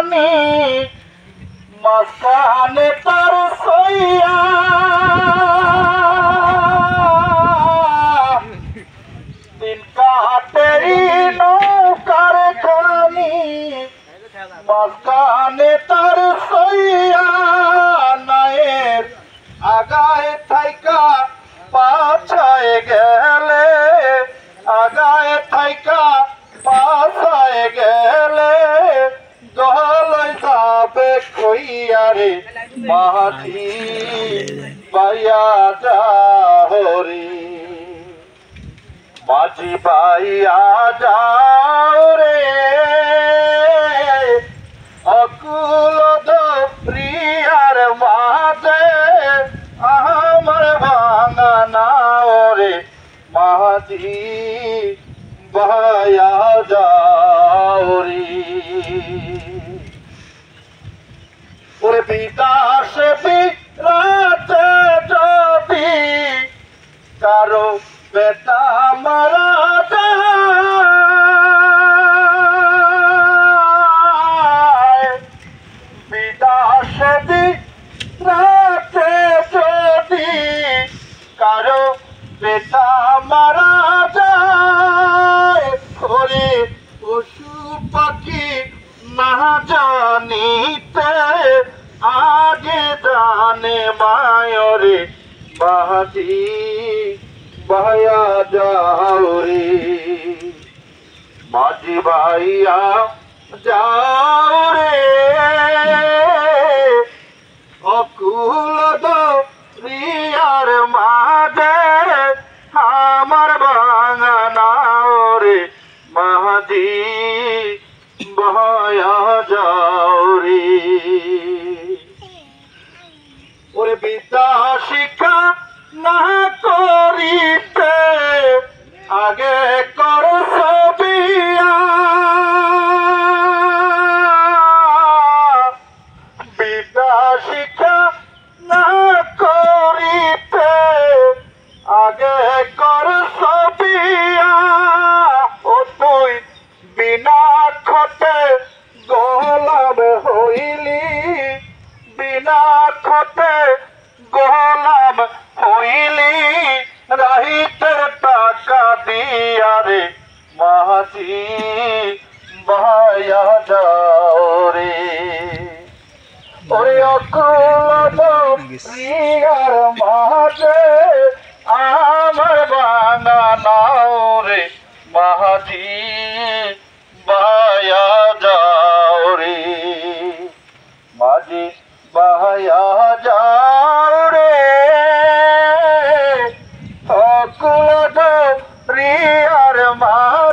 খানি মাঝখানে তার সইয়া দিন কাটে নৌকার খানি মাঝখানে তার সইয়া নায়ের আগায় থাইকা পাছায় গেলে আগায় থাইকা পাছায় গেলে দলই যাবে কইয়ারে মাঝি বাইয়া যাহরি মাঝি বাইয়া যাও রে অকুল দরিয়ার মাঝে আমার ভাঙা নাও রে মাঝি বাইয়া যাও রে ওরে বিকাশে বিরাতে যদি কারো বেটা মারা যায় বিকাশে বিরাতে যদি কারো বেটা মারা যায় ওরে পশু পাখি না জানিতে আগে জানে মায়রে মাঝি বাইয়া যাও রে মাঝি বাইয়া যাও রে অকুল দরিয়ার মাঝে আমার ভাঙা নাও রে মাঝি বাইয়া যাও রে ওরে বিদ্যা শিক্ষা না করিতে আগে কর সবিয়া বিদ্যা শিক্ষা না করিতে আগে কর সবিয়া ও তুই বিনা খতে গোলাম হইলি বিনা খতে গোলাম হইলি রাহিতের টাকা দিয়া রে মাঝি বাইয়া যাও রে ওরে অকুল দরিয়ার মাঝে আমার ভাঙা নাও রে মাঝি বাইয়া যাও রে মাঝি বাইয়া যাও রে অকুল দরিয়ার মাঝে